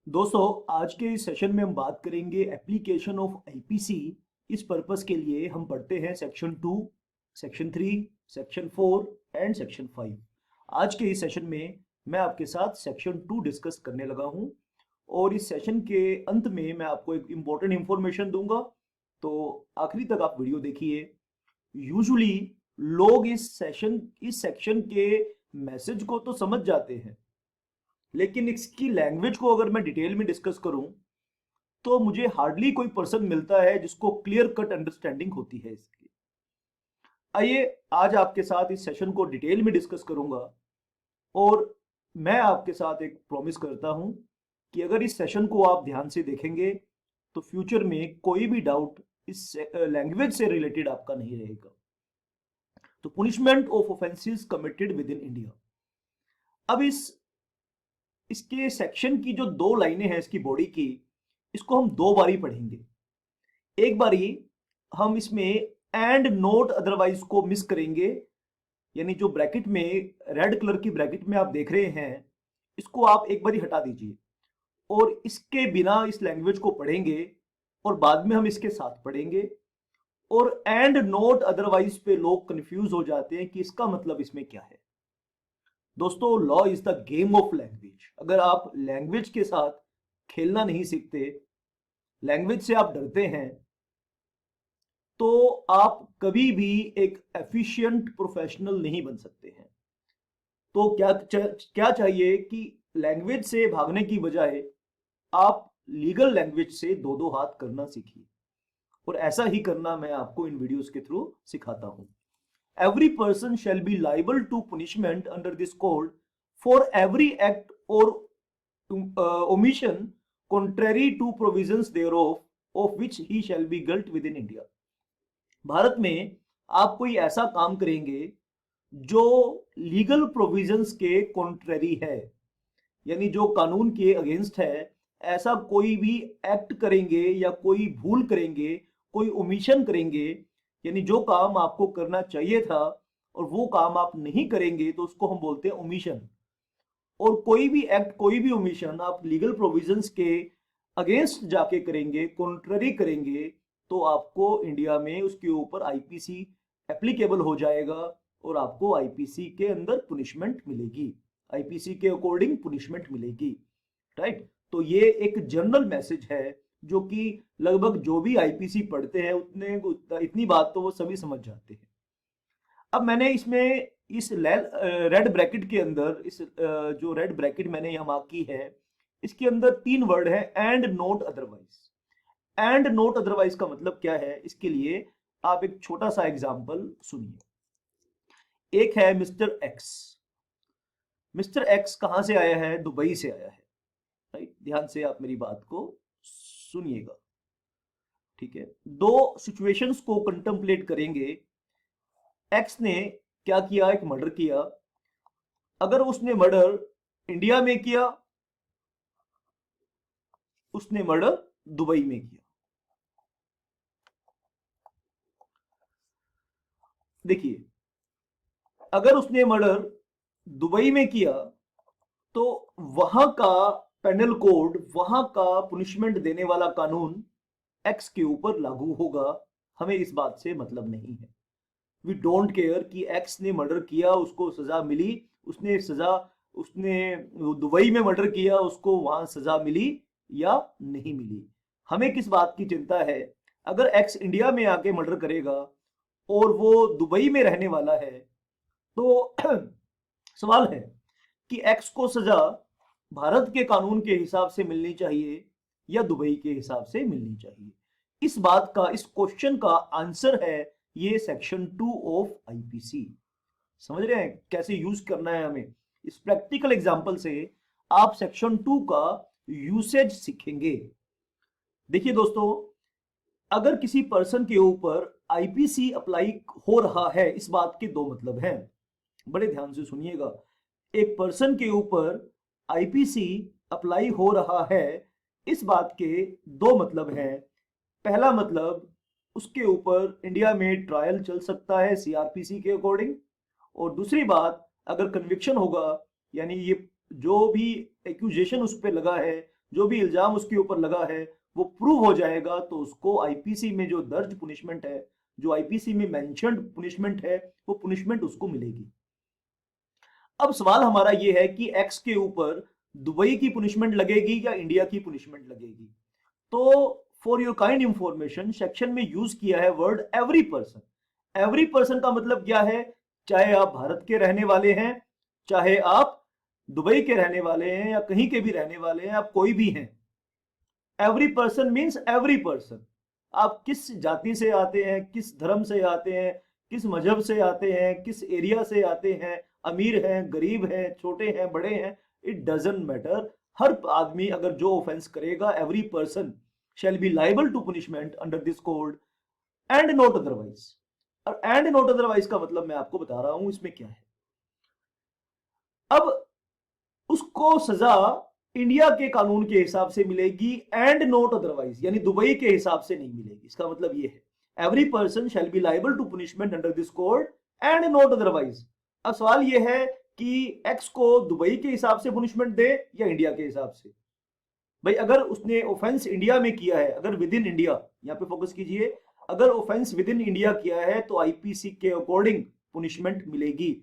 दोस्तों, आज के इस सेशन में हम बात करेंगे एप्लीकेशन ऑफ आईपीसी। इस पर्पस के लिए हम पढ़ते हैं section 2, section 3, section 4 and section 5। आज के इस सेशन में मैं आपके साथ सेक्शन 2 डिस्कस करने लगा हूं और इस सेशन के अंत में मैं आपको एक इम्पोर्टेंट इंफॉर्मेशन दूंगा, तो आखिरी तक आप वीडियो देखिए। यूजुअली लोग इस सेक्शन के मैसेज को तो समझ जाते हैं, लेकिन इसकी लैंग्वेज को अगर मैं डिटेल में डिस्कस करूं तो मुझे हार्डली कोई पर्सन मिलता है जिसको क्लियर कट अंडरस्टैंडिंग होती है इसकी। आइए आज आपके साथ इस सेशन को डिटेल में डिस्कस करूंगा और मैं आपके साथ एक प्रॉमिस करता हूं कि अगर इस सेशन को आप ध्यान से देखेंगे तो फ्यूचर में कोई भी डाउट इस लैंग्वेज से रिलेटेड आपका नहीं रहेगा। तो punishment of offences committed within India. अब इसके सेक्शन की जो दो लाइनें हैं इसकी बॉडी की, इसको हम दो बारी पढ़ेंगे। एक बारी हम इसमें एंड नोट अदरवाइज को मिस करेंगे, यानी जो ब्रैकेट में रेड कलर की ब्रैकेट में आप देख रहे हैं इसको आप एक बारी हटा दीजिए और इसके बिना इस लैंग्वेज को पढ़ेंगे और बाद में हम इसके साथ पढ़ेंगे। और एंड नोट अदरवाइज पे लोग कंफ्यूज हो जाते हैं कि इसका मतलब इसमें क्या है। दोस्तों, law is the game of language. अगर आप लैंग्वेज के साथ खेलना नहीं सीखते, लैंग्वेज से आप डरते हैं, तो आप कभी भी एक एफिशिएंट प्रोफेशनल नहीं बन सकते हैं। तो क्या चाहिए कि लैंग्वेज से भागने की बजाय आप लीगल लैंग्वेज से दो दो हाथ करना सीखिए, और ऐसा ही करना मैं आपको इन वीडियोस के थ्रू सिखाता हूं। Every person shall be liable to punishment under this code for every act or omission contrary to provisions thereof, of which he shall be guilty within India। Bharat में आप कोई ऐसा काम करेंगे जो लीगल प्रोविजंस के कॉन्ट्रेरी है, यानी जो कानून के अगेंस्ट है, ऐसा कोई भी एक्ट करेंगे या कोई भूल करेंगे, कोई ओमिशन करेंगे, यानी जो काम आपको करना चाहिए था और वो काम आप नहीं करेंगे तो उसको हम बोलते हैं ओमिशन। और कोई भी एक्ट, कोई भी ओमिशन आप लीगल प्रोविजंस के अगेंस्ट जाके करेंगे, कॉन्ट्ररी करेंगे, तो आपको इंडिया में उसके ऊपर आईपीसी एप्लीकेबल हो जाएगा और आपको आईपीसी के अंदर पुनिशमेंट मिलेगी, आईपीसी के अकॉर्डिंग पुनिशमेंट मिलेगी। राइट? तो ये एक जनरल मैसेज है जो कि लगभग जो भी आईपीसी पढ़ते हैं इतनी बात तो वो सभी समझ जाते हैं। अब मैंने इसमें इस रेड ब्रैकेट के अंदर जो रेड ब्रैकेट मैंने यहां मार्क की है, इसके अंदर तीन वर्ड है and note otherwise. And note otherwise का मतलब क्या है, इसके लिए आप एक छोटा सा एग्जांपल सुनिए। एक है मिस्टर एक्स। मिस्टर एक्स कहां से आया है? दुबई से आया है। राइट? ध्यान से आप मेरी बात को सुनिएगा, ठीक है? दो सिचुएशंस को कंटेम्पलेट करेंगे। एक्स ने क्या किया? एक मर्डर किया। अगर उसने मर्डर इंडिया में किया, उसने मर्डर दुबई में किया। देखिए, अगर उसने मर्डर दुबई में किया तो वहां का पेनल कोड, वहां का पुनिशमेंट देने वाला कानून एक्स के ऊपर लागू होगा। हमें इस बात से मतलब नहीं है। वी डोंट केयर कि एक्स ने मर्डर किया, उसको सजा मिली, उसने दुबई में मर्डर किया, उसको वहां सजा मिली या नहीं मिली। हमें किस बात की चिंता है? अगर एक्स इंडिया में आके मर्डर करेगा और वो दुबई में रहने वाला है, तो सवाल है कि एक्स को सजा भारत के कानून के हिसाब से मिलनी चाहिए या दुबई के हिसाब से मिलनी चाहिए। इस बात का, इस क्वेश्चन का आंसर है ये सेक्शन 2 ऑफ आईपीसी। समझ रहे हैं कैसे यूज करना है हमें? इस प्रैक्टिकल एग्जांपल से आप सेक्शन 2 का यूसेज सीखेंगे। देखिए दोस्तों, अगर किसी पर्सन के ऊपर आईपीसी अप्लाई हो रहा है, इस बात के दो मतलब हैं, बड़े ध्यान से सुनिएगा। एक पर्सन के ऊपर आईपीसी अप्लाई हो रहा है, इस बात के दो मतलब हैं। पहला मतलब, उसके ऊपर इंडिया में ट्रायल चल सकता है सीआरपीसी के अकॉर्डिंग। और दूसरी बात, अगर कन्विक्शन होगा, यानी ये जो भी एक्यूजेशन उस पर लगा है जो भी इल्जाम उसके ऊपर लगा है वो प्रूव हो जाएगा तो उसको आईपीसी में जो दर्ज पुनिशमेंट है, जो आईपीसी में मेंशन्ड पुनिशमेंट है, वो पुनिशमेंट उसको मिलेगी। अब सवाल हमारा ये है कि एक्स के ऊपर दुबई की पुनिशमेंट लगेगी या इंडिया की पुनिशमेंट लगेगी। तो for your kind information section में यूज किया है word every person. Every person का मतलब क्या है? चाहे आप भारत के रहने वाले हैं, चाहे आप दुबई के रहने वाले हैं, या कहीं के भी रहने वाले हैं, आप कोई भी हैं। Every person means every person. आप किस जाति से आते हैं, किस धर्म से आते हैं, किस मजहब से आते हैं, किस एरिया से आते हैं, अमीर हैं, गरीब हैं, छोटे हैं, बड़े हैं, इट डजंट मैटर। हर आदमी अगर जो ऑफेंस करेगा, every person shall be liable to punishment under this code and not otherwise। और and not otherwise का मतलब मैं आपको बता रहा हूं इसमें क्या है। अब उसको सजा इंडिया के कानून के हिसाब से मिलेगी एंड नॉट अदरवाइज, यानी दुबई के हिसाब से नहीं मिलेगी। इसका मतलब ये है every person shall be liable to punishment under this code and not otherwise. अब सवाल ये है कि एक्स को दुबई के हिसाब से पुनिशमेंट दे या इंडिया के हिसाब से। भाई अगर उसने ऑफेंस इंडिया में किया है, अगर विद इन इंडिया, यहाँ पे फोकस कीजिए, अगर ऑफेंस विद इन इंडिया किया है तो आईपीसी के अकॉर्डिंग पुनिशमेंट मिलेगी।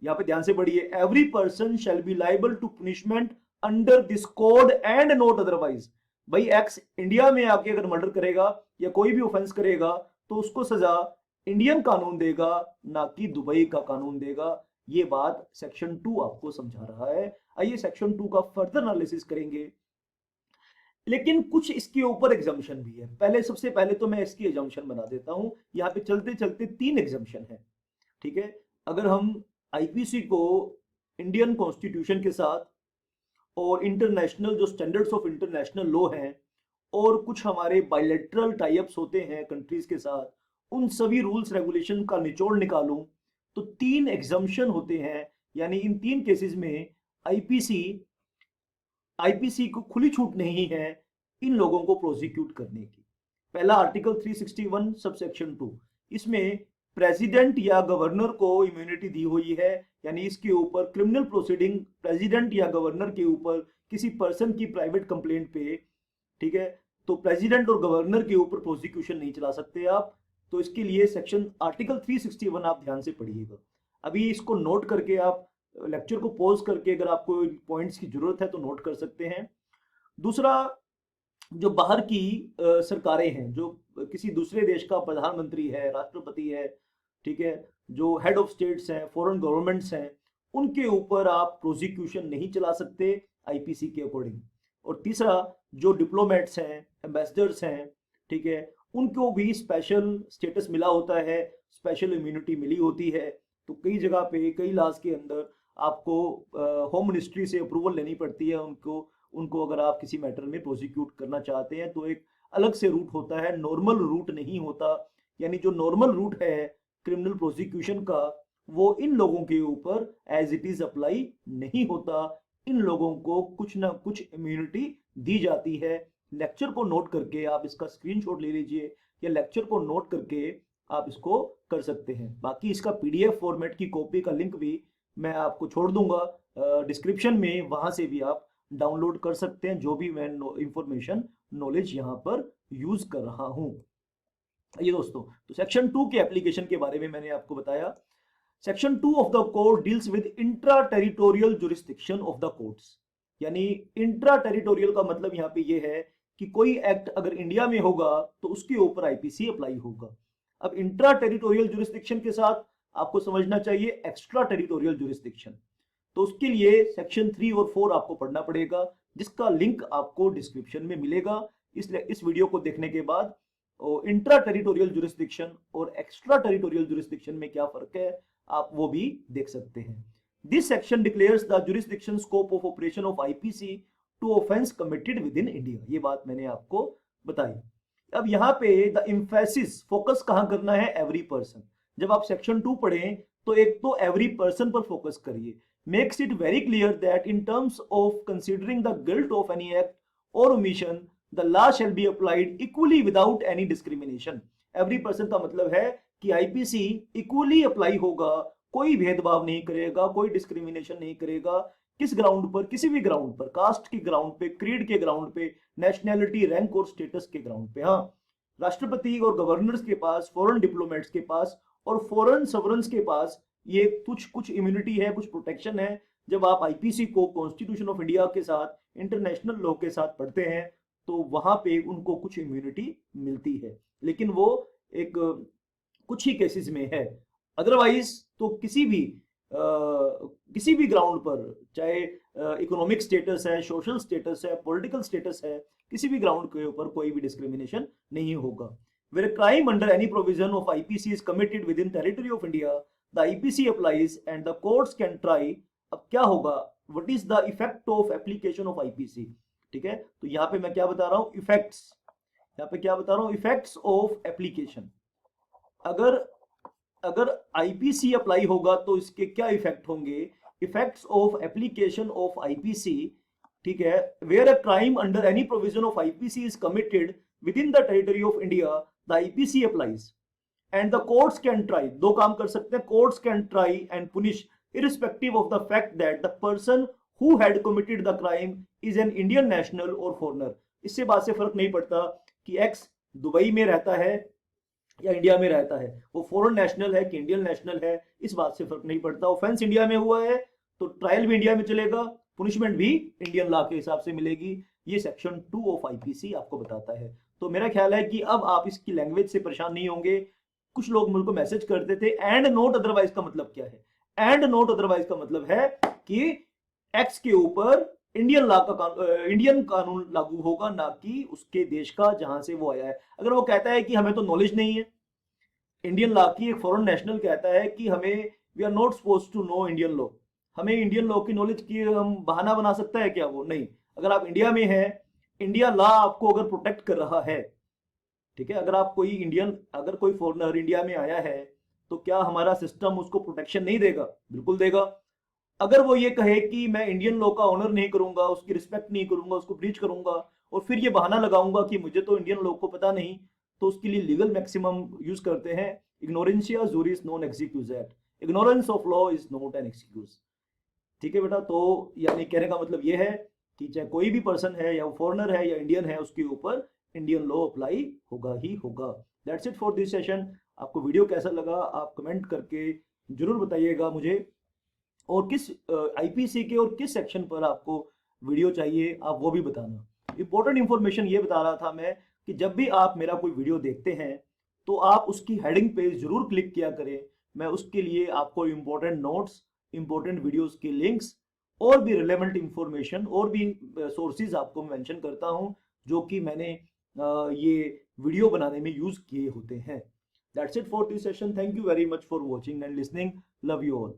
यहाँ पे ध्यान से पढ़िए, every person shall be liable to punishment under this code and not otherwise. भाई एक्स इंडिया में आके अगर मर्डर करेगा या कोई भी ऑफेंस करेगा तो उसको सजा इंडियन कानून देगा, ना कि दुबई का कानून देगा। ये बात सेक्शन 2 आपको समझा रहा है। आइए सेक्शन 2 का फर्दर एनालिसिस करेंगे, लेकिन कुछ इसके ऊपर एग्जाम्पशन भी है। पहले सबसे पहले तो मैं इसकी एग्जाम्पशन बना देता हूं। यहाँ पे चलते चलते 3 एग्जाम्पशन है, ठीक है। अगर हम आईपीसी को इंडियन कॉन्स्टिट्यूशन के साथ और इंटरनेशनल जो स्टैंडर्ड्स ऑफ इंटरनेशनल लॉ हैं और कुछ हमारे बायलैटरल टाइप्स होते हैं कंट्रीज के साथ, उन सभी रूल्स रेगुलेशन का निचोड़ निकालूं तो 3 एग्जाम्पशन होते हैं। यानी इन 3 केसेस में आईपीसी को खुली छूट नहीं है इन लोगों को प्रोसिक्यूट करने की। पहला आर्टिकल 361 सबसेक्शन 2, इसमें प्रेसिडेंट या गवर्नर को इम्यूनिटी दी हुई है। यानी इसके ऊपर क्रिमिनल प्रोसीडिंग प्रेसिडेंट या गवर्नर के ऊपर किसी पर्सन की प्राइवेट कंप्लेंट पे, ठीक है, तो प्रेसिडेंट और गवर्नर के ऊपर प्रोसिक्यूशन नहीं चला सकते आप। तो इसके लिए सेक्शन आर्टिकल 361 आप ध्यान से पढ़िएगा। अभी इसको नोट करके आप लेक्चर को पॉज करके अगर आपको पॉइंट्स की जरूरत है तो नोट कर सकते हैं। दूसरा, जो बाहर की सरकारें हैं, जो किसी दूसरे देश का प्रधानमंत्री है, राष्ट्रपति है, ठीक है, जो हेड ऑफ स्टेट्स हैं, फॉरेन गवर्नमेंट्स हैं, उनके ऊपर आप प्रोसिक्यूशन नहीं चला सकते आईपीसी के अकॉर्डिंग। और तीसरा, जो डिप्लोमेट्स हैं, एम्बेसडर्स हैं, ठीक है, उनको भी स्पेशल स्टेटस मिला होता है, स्पेशल इम्यूनिटी मिली होती है। तो कई जगह पे, कई लॉज के अंदर आपको होम मिनिस्ट्री से अप्रूवल लेनी पड़ती है उनको अगर आप किसी मैटर में प्रोसिक्यूट करना चाहते हैं तो एक अलग से रूट होता है, नॉर्मल रूट नहीं होता। यानी जो नॉर्मल रूट है क्रिमिनल प्रोसिक्यूशन का, वो इन लोगों के ऊपर एज इट इज अप्लाई नहीं होता। इन लोगों को कुछ ना कुछ इम्यूनिटी दी जाती है। लेक्चर को नोट करके आप इसका स्क्रीनशॉट ले लीजिए, या लेक्चर को नोट करके आप इसको कर सकते हैं। बाकी इसका पीडीएफ फॉर्मेट की कॉपी का लिंक भी मैं आपको छोड़ दूंगा डिस्क्रिप्शन में, वहां से भी आप डाउनलोड कर सकते हैं जो भी मैं इंफॉर्मेशन नॉलेज यहाँ पर यूज कर रहा हूं। ये दोस्तों, तो सेक्शन 2 के एप्लीकेशन के बारे में मैंने आपको बताया। Section 2 of the code deals with intra territorial jurisdiction of the courts. यानी इंट्रा टेरिटोरियल का मतलब यहाँ पे ये है कि कोई एक्ट अगर इंडिया में होगा तो उसके ऊपर आईपीसी अप्लाई होगा। अब इंट्रा टेरिटोरियल जुरिस्डिक्शन के साथ आपको समझना चाहिए एक्स्ट्रा टेरिटोरियल जुरिस्डिक्शन। तो उसके लिए सेक्शन 3 और 4 आपको पढ़ना पड़ेगा, जिसका लिंक आपको डिस्क्रिप्शन में मिलेगा। इसलिए इस वीडियो को देखने के बाद इंट्रा टेरिटोरियल जुरिस्डिक्शन और एक्स्ट्रा टेरिटोरियल जुरिस्डिक्शन में क्या फर्क है आप वो भी देख सकते हैं। This section declares the jurisdiction scope of operation of IPC to offence committed within India. ये बात मैंने आपको बताई। अब यहाँ पे द एम्फेसिस, फोकस कहां करना है? Every person. जब आप सेक्शन 2 पढ़ें तो एक तो एवरी पर्सन पर फोकस करिए। Makes it very clear that in terms of considering the guilt of any act और omission the law shall be applied equally without any discrimination. Every person का मतलब है कि आईपीसी इक्वली अप्लाई होगा, कोई भेदभाव नहीं करेगा, कोई डिस्क्रिमिनेशन नहीं करेगा किस ग्राउंड पर, किसी भी ग्राउंड पर, कास्ट के ग्राउंड पे, क्रीड के ग्राउंड पे, नेशनैलिटी, रैंक और स्टेटस के ग्राउंड पे। हाँ, राष्ट्रपति और गवर्नर्स के पास, फॉरेन डिप्लोमेट्स के पास और फॉरेन सॉवरेन्स के पास ये कुछ इम्यूनिटी है, कुछ प्रोटेक्शन है। जब आप आईपीसी को कॉन्स्टिट्यूशन ऑफ इंडिया के साथ, इंटरनेशनल लॉ के साथ पढ़ते हैं तो वहां पे उनको कुछ इम्यूनिटी मिलती है, लेकिन वो एक कुछ ही केसेस में है। अदरवाइज तो किसी भी ग्राउंड पर, चाहे इकोनॉमिक स्टेटस है, सोशल स्टेटस है, पॉलिटिकल स्टेटस है, किसी भी ग्राउंड के ऊपर कोई भी डिस्क्रिमिनेशन नहीं होगा। Where a crime under any provision of IPC is committed within territory of India, the IPC applies and the courts can try। अब क्या होगा, what is the effect of application of IPC? ठीक है, तो यहाँ पे मैं क्या बता रहा हूँ, इफेक्ट्स। यहाँ पे क्या बता रहा हूँ, इफेक्ट्स ऑफ एप्लीकेशन। अगर अगर आईपीसी अप्लाई होगा तो इसके क्या इफेक्ट होंगे, effects of application of IPC. ठीक है, where a crime under any provision of IPC is committed within the territory of India, the IPC applies and the courts can try. दो काम कर सकते हैं, courts can try and punish irrespective of the fact that the person who had committed the crime is an Indian national or foreigner। इससे बात से फर्क नहीं पड़ता कि एक्स दुबई में रहता है या इंडिया में रहता है, वो फॉरेन नेशनल है कि इंडियन नेशनल है, इस बात से फर्क नहीं पड़ता। ऑफेंस इंडिया में हुआ है तो ट्रायल भी इंडिया में चलेगा, पुनिशमेंट भी इंडियन लॉ के हिसाब से मिलेगी। ये सेक्शन 2 ऑफ आईपीसी आपको बताता है। तो मेरा ख्याल है कि अब आप इसकी लैंग्वेज से परेशान नहीं होंगे। कुछ लोग मुझको मैसेज करते थे एंड नोट अदरवाइज का मतलब क्या है। एंड नोट अदरवाइज का मतलब है कि एक्स के ऊपर इंडियन कानून लागू होगा, ना कि उसके देश का जहां से वो आया है। अगर वो कहता है कि हमें तो नॉलेज नहीं है इंडियन लॉ की, एक फॉरेन नेशनल कहता है कि हमें we are not suppose to know Indian law, हमें इंडियन लॉ की नॉलेज की हम बहाना बना सकता है क्या? वो नहीं। अगर आप इंडिया में हैं, इंडिया लॉ आपको अगर प्रोटेक्ट कर रहा है, ठीक है, अगर कोई फॉरेनर इंडिया में आया है तो क्या हमारा सिस्टम उसको प्रोटेक्शन नहीं देगा? बिल्कुल देगा। अगर वो ये कहे कि मैं इंडियन लॉ का ऑनर नहीं करूंगा, उसकी रिस्पेक्ट नहीं करूंगा, उसको ब्रीच करूंगा और फिर ये बहाना लगाऊंगा कि मुझे तो इंडियन लॉ को पता नहीं, तो उसके लिए लीगल मैक्सिमम यूज करते हैं, इग्नोरेंशिया जुरिस नॉन एक्सक्यूज एट। Ignorance of law is not an excuse. ठीक है बेटा, तो यानी कहने का मतलब ये है कि चाहे कोई भी पर्सन है, या फॉरेनर है या इंडियन है, उसके ऊपर इंडियन लॉ अप्लाई होगा ही होगा। That's it for this session. आपको वीडियो कैसा लगा आप कमेंट करके जरूर बताइएगा मुझे, और किस आईपीसी के और किस सेक्शन पर आपको वीडियो चाहिए आप वो भी बताना। इंपॉर्टेंट इंफॉर्मेशन ये बता रहा था मैं कि जब भी आप मेरा कोई वीडियो देखते हैं तो आप उसकी हेडिंग पे जरूर क्लिक किया करें। मैं उसके लिए आपको इंपॉर्टेंट नोट्स, इंपॉर्टेंट वीडियोस के लिंक्स और भी रिलेवेंट इंफॉर्मेशन और भी सोर्सेज आपको मेंशन करता हूं, जो कि मैंने ये वीडियो बनाने में यूज किए होते हैं। That's it for this session. Thank you very much for watching and listening. Love you all.